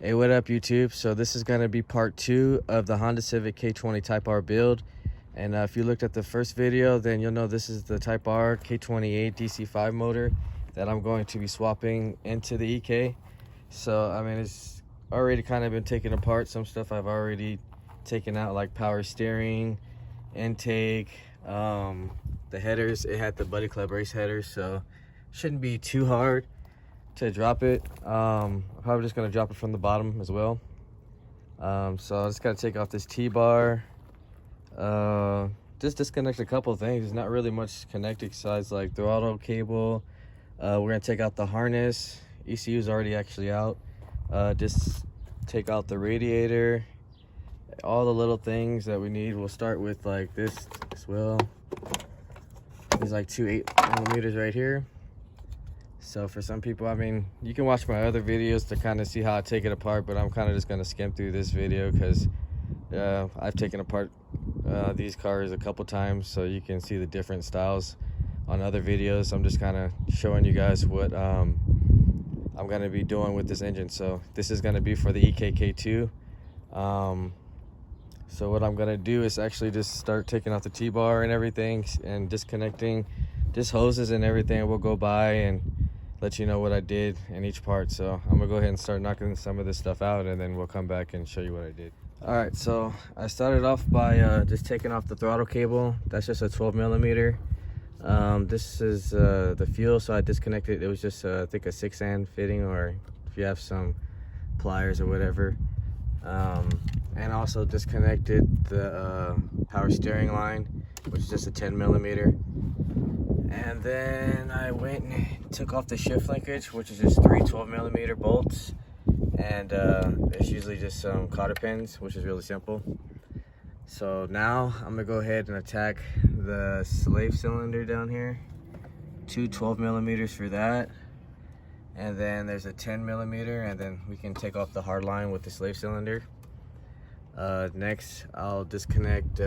Hey, what up YouTube? So this is going to be part 2 of the Honda Civic K20 Type R build. And if you looked at the first video, then you'll know this is the Type R k20a DC5 motor that I'm going to be swapping into the EK. So I mean, it's already kind of been taken apart. Some stuff I've already taken out, like power steering, intake, the headers. It had the Buddy Club race headers, so shouldn't be too hard to drop it. I'm probably just gonna drop it from the bottom as well. So I just gotta take off this T-bar, just disconnect a couple things. There's not really much connected besides like throttle cable. We're gonna take out the harness. ECU is already actually out. Just take out the radiator, all the little things that we need. We'll start with like this as well. There's like two 8mm right here. So for some people, I mean, you can watch my other videos to kind of see how I take it apart, but I'm kind of just going to skim through this video because I've taken apart these cars a couple times, so you can see the different styles on other videos. I'm just kind of showing you guys what I'm going to be doing with this engine. So this is going to be for the EKK2. So what I'm going to do is actually just start taking off the T-bar and everything and disconnecting just hoses and everything. We'll go by and let you know what I did in each part. So I'm gonna go ahead and start knocking some of this stuff out, and then we'll come back and show you what I did. All right, so I started off by just taking off the throttle cable. That's just a 12mm. This is the fuel, so I disconnected. It was just I think a 6N fitting, or if you have some pliers or whatever. And also disconnected the power steering line, which is just a 10mm. And then I went and took off the shift linkage, which is just 3 12mm bolts. And there's usually just some cotter pins, which is really simple. So now I'm gonna go ahead and attack the slave cylinder down here. 2 12mm for that. And then there's a 10mm, and then we can take off the hard line with the slave cylinder. Next, I'll disconnect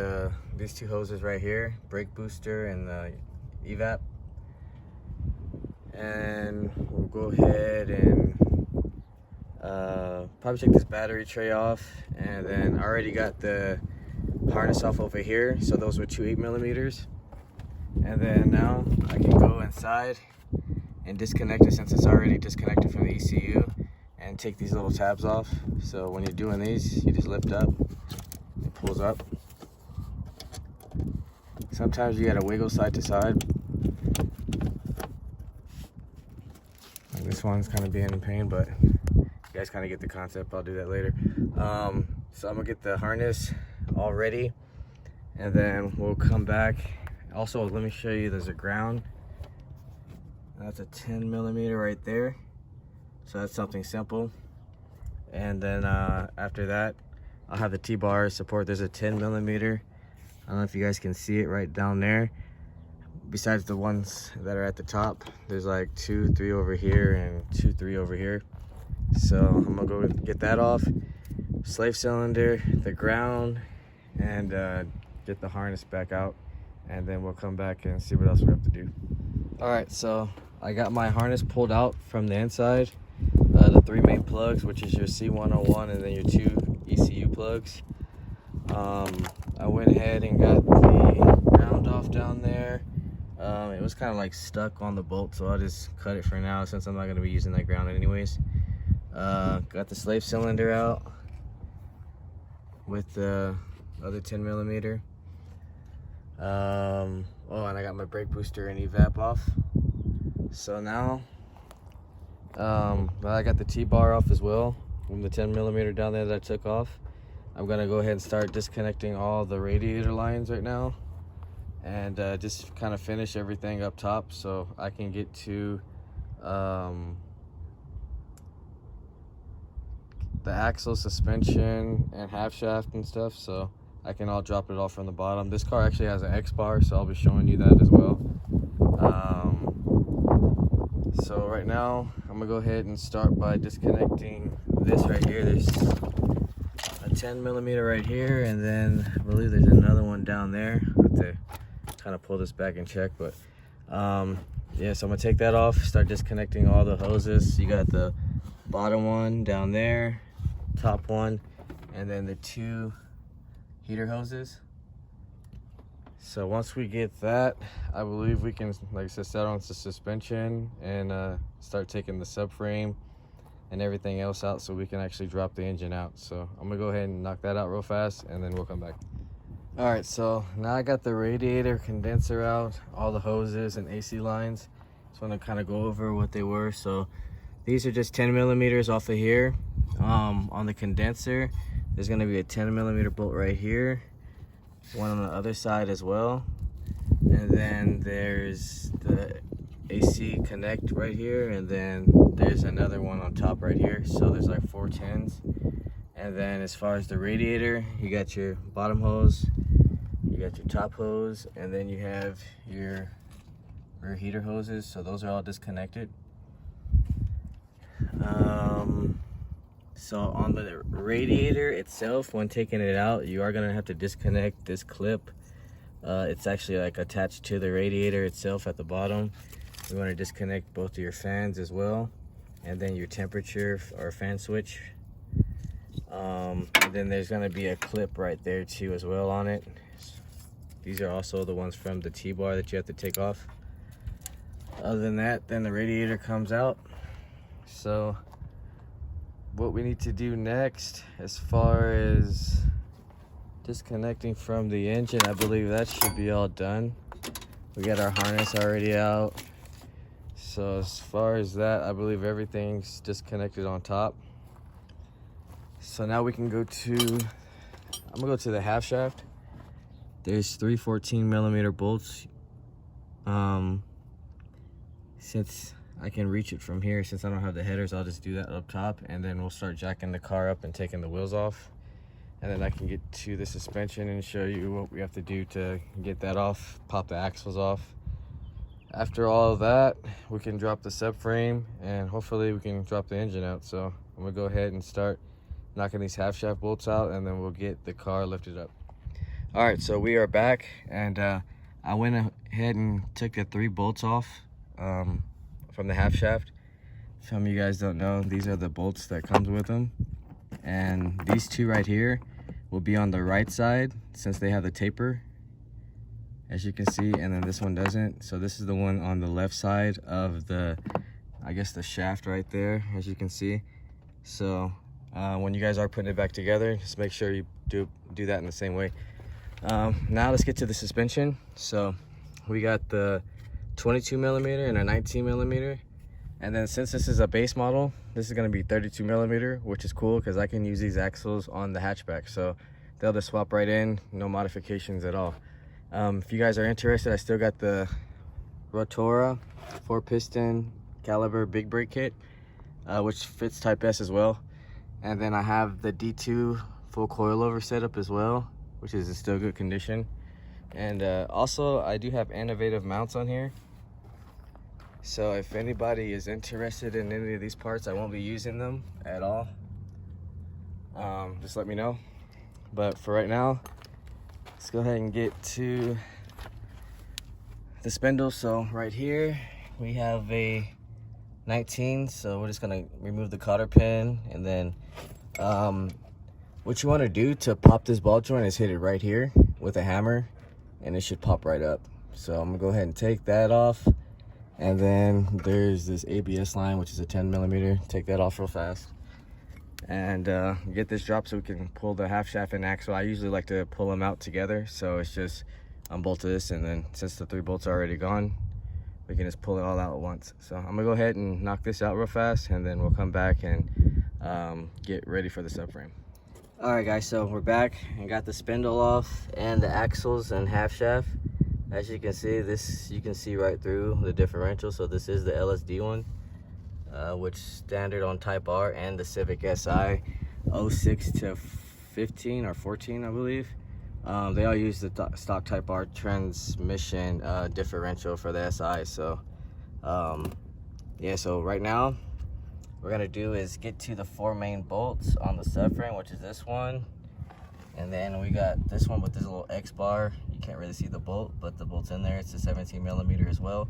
these two hoses right here, brake booster and the evap, and we'll go ahead and probably take this battery tray off. And then I already got the harness off over here, so those were 2 8mm. And then now I can go inside and disconnect it, since it's already disconnected from the ECU, and take these little tabs off. So when you're doing these, you just lift up, it pulls up. Sometimes you gotta wiggle side to side. And this one's kind of being in pain, but you guys kind of get the concept. I'll do that later. So I'm gonna get the harness all ready, and then we'll come back. Also, let me show you, there's a ground. That's a 10mm right there. So that's something simple. And then after that, I'll have the T-bar support. There's a 10mm. I don't know if you guys can see it right down there. Besides the ones that are at the top, there's like 2, 3 over here and 2, 3 over here. So I'm gonna go get that off. Slave cylinder, the ground, and get the harness back out. And then we'll come back and see what else we have to do. All right, so I got my harness pulled out from the inside. The 3 main plugs, which is your C101 and then your 2 ECU plugs. I went ahead and got the ground off down there. It was kind of like stuck on the bolt, so I'll just cut it for now since I'm not going to be using that ground anyways. Got the slave cylinder out with the other 10mm. Oh, and I got my brake booster and evap off. So now I got the T-bar off as well from the 10mm down there that I took off. I'm gonna go ahead and start disconnecting all the radiator lines right now, and just kind of finish everything up top so I can get to the axle, suspension, and half shaft and stuff, so I can all drop it off from the bottom. This car actually has an X-bar, so I'll be showing you that as well. So right now, I'm gonna go ahead and start by disconnecting this right here. There's a 10mm right here, and then I believe there's another one down there. I have to kind of pull this back and check, but yeah, so I'm gonna take that off, start disconnecting all the hoses. You got the bottom one down there, top one, and then the 2 heater hoses. So once we get that, I believe we can, like I said, set on the suspension and start taking the subframe and everything else out so we can actually drop the engine out. So I'm gonna go ahead and knock that out real fast and then we'll come back. All right, so now I got the radiator, condenser out, all the hoses and AC lines. Just want to kind of go over what they were. So these are just 10 millimeters off of here. On the condenser, there's going to be a 10 millimeter bolt right here, one on the other side as well, and then there's the AC connect right here, and then there's another one on top right here. So there's like 4 10s. And then as far as the radiator, you got your bottom hose, you got your top hose, and then you have your rear heater hoses. So those are all disconnected. So on the radiator itself, when taking it out, you are gonna have to disconnect this clip. It's actually like attached to the radiator itself at the bottom. You want to disconnect both of your fans as well, and then your temperature or fan switch. And then there's gonna be a clip right there too as well on it. These are also the ones from the T-bar that you have to take off. Other than that, then the radiator comes out. So what we need to do next, as far as disconnecting from the engine, I believe that should be all done. We got our harness already out. So as far as that, I believe everything's disconnected on top. So now we can go to, I'm gonna go to the half shaft. There's 3 14 millimeter bolts. Since I can reach it from here, since I don't have the headers, I'll just do that up top, and then we'll start jacking the car up and taking the wheels off. And then I can get to the suspension and show you what we have to do to get that off, pop the axles off. After all of that, we can drop the subframe and hopefully we can drop the engine out. So I'm gonna go ahead and start knocking these half shaft bolts out, and then we'll get the car lifted up. All right, so we are back, and I went ahead and took the 3 bolts off from the half shaft. Some of you guys don't know, these are the bolts that comes with them, and these 2 right here will be on the right side since they have the taper, as you can see, and then this one doesn't. So this is the one on the left side of the, I guess, the shaft right there, as you can see. So when you guys are putting it back together, just make sure you do that in the same way. Now let's get to the suspension. So we got the 22 millimeter and a 19 millimeter, and then since this is a base model, this is going to be 32 millimeter, which is cool because I can use these axles on the hatchback, so they'll just swap right in, no modifications at all. If you guys are interested, I still got the Rotora 4-piston caliber big brake kit, which fits Type S as well. And then I have the D2 full coilover setup as well, which is in still good condition. And also I do have innovative mounts on here. So if anybody is interested in any of these parts, I won't be using them at all. Just let me know. But for right now, let's go ahead and get to the spindle. So right here we have a 19, so we're just gonna remove the cotter pin, and then what you want to do to pop this ball joint is hit it right here with a hammer, and it should pop right up. So I'm gonna go ahead and take that off, and then there's this ABS line, which is a 10 millimeter. Take that off real fast and get this dropped so we can pull the half shaft and axle. I usually like to pull them out together, so it's just unbolt this, and then since the 3 bolts are already gone, we can just pull it all out at once. So I'm gonna go ahead and knock this out real fast, and then we'll come back and get ready for the subframe. All right guys, so we're back and got the spindle off and the axles and half shaft. As you can see, this, you can see right through the differential. So this is the LSD one, which standard on Type R, and the Civic SI 06 to 15 or 14, I believe. They all use the stock Type R transmission differential for the SI. So yeah, so right now what we're gonna do is get to the 4 main bolts on the subframe, which is this one, and then we got this one with this little X bar. You can't really see the bolt, but the bolt's in there. It's a 17 millimeter as well.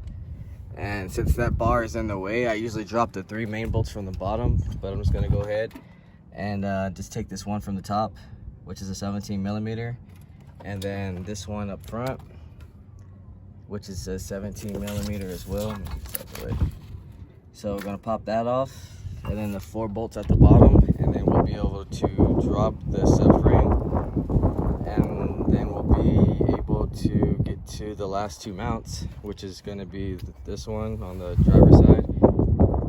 And since that bar is in the way, I usually drop the 3 main bolts from the bottom, but I'm just gonna go ahead and just take this one from the top, which is a 17 millimeter, and then this one up front, which is a 17 millimeter as well. Let me get this out the way. So we're gonna pop that off, and then the 4 bolts at the bottom, and then we'll be able to drop the subframe, and then we'll be able to get to the last 2 mounts, which is gonna be this one on the driver's side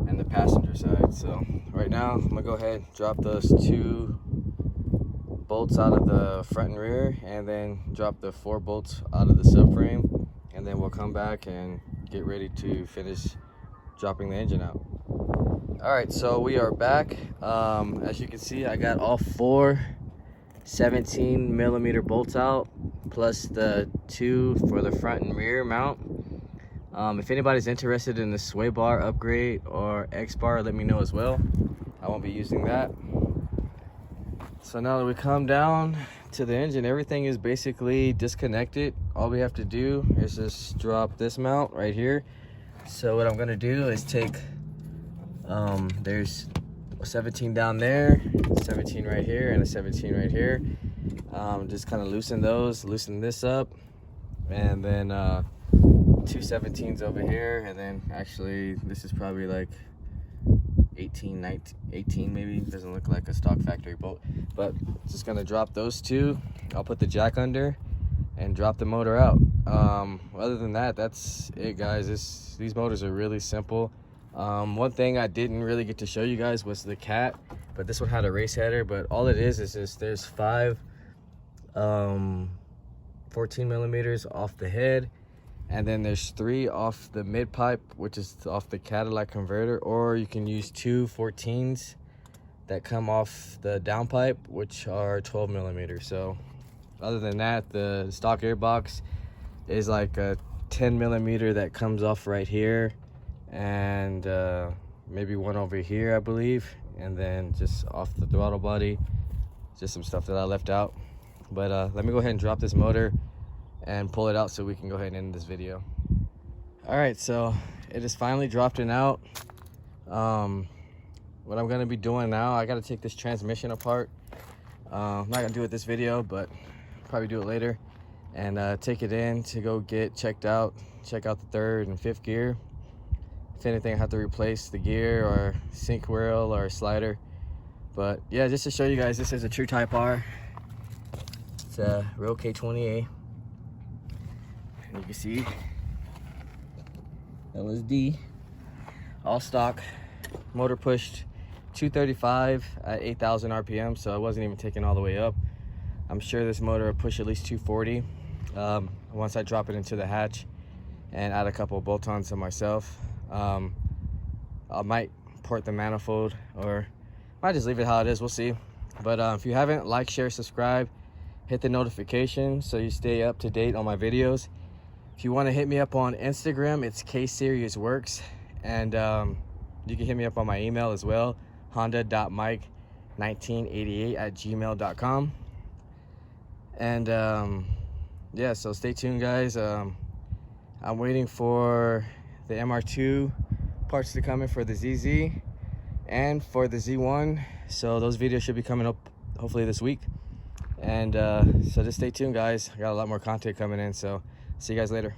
and the passenger side. So right now I'm gonna go ahead and drop those 2 bolts out of the front and rear, and then drop the 4 bolts out of the subframe, and then we'll come back and get ready to finish dropping the engine out. All right, so we are back. As you can see, I got all 4 17 millimeter bolts out, plus the 2 for the front and rear mount. If anybody's interested in the sway bar upgrade or X bar, let me know as well. I won't be using that. So now that we come down to the engine, everything is basically disconnected. All we have to do is just drop this mount right here. So what I'm gonna do is take, there's a 17 down there, 17 right here, and a 17 right here. Just kind of loosen those, loosen this up, and then 2 17s over here, and then actually this is probably like 18, 19, 18 maybe. Doesn't look like a stock factory bolt, but just gonna drop those 2. I'll put the jack under and drop the motor out. Other than that, that's it, guys. These motors are really simple. One thing I didn't really get to show you guys was the cat, but this one had a race header. But all it is just there's 5 14 millimeters off the head, and then there's 3 off the mid pipe, which is off the catalytic converter, or you can use 2 14s that come off the downpipe, which are 12 millimeters. So other than that, the stock airbox is like a 10 millimeter that comes off right here, and maybe one over here, I believe, and then just off the throttle body, just some stuff that I left out. But let me go ahead and drop this motor and pull it out so we can go ahead and end this video. All right, so it is finally dropped it out. What I'm gonna be doing now, I gotta take this transmission apart. I'm not gonna do it this video, but probably do it later, and take it in to go get checked out, check out the 3rd and 5th gear. If anything, I have to replace the gear or sync wheel or slider. But yeah, just to show you guys, this is a true Type R. It's a real k20a, and you can see LSD, all stock, motor pushed 235 at 8,000 RPM, so I wasn't even taking all the way up. I'm sure this motor will push at least 240 once I drop it into the hatch and add a couple of bolt-ons to myself. I might port the manifold, or might just leave it how it is, we'll see. But if you haven't, like, share, subscribe, hit the notification so you stay up to date on my videos. If you want to hit me up on Instagram, it's KSeriousWorks, and you can hit me up on my email as well, honda.mike1988@gmail.com. And yeah, so stay tuned, guys. I'm waiting for the MR2 parts to come in for the ZZ and for the Z1, so those videos should be coming up hopefully this week. And so just stay tuned, guys. I got a lot more content coming in, so see you guys later.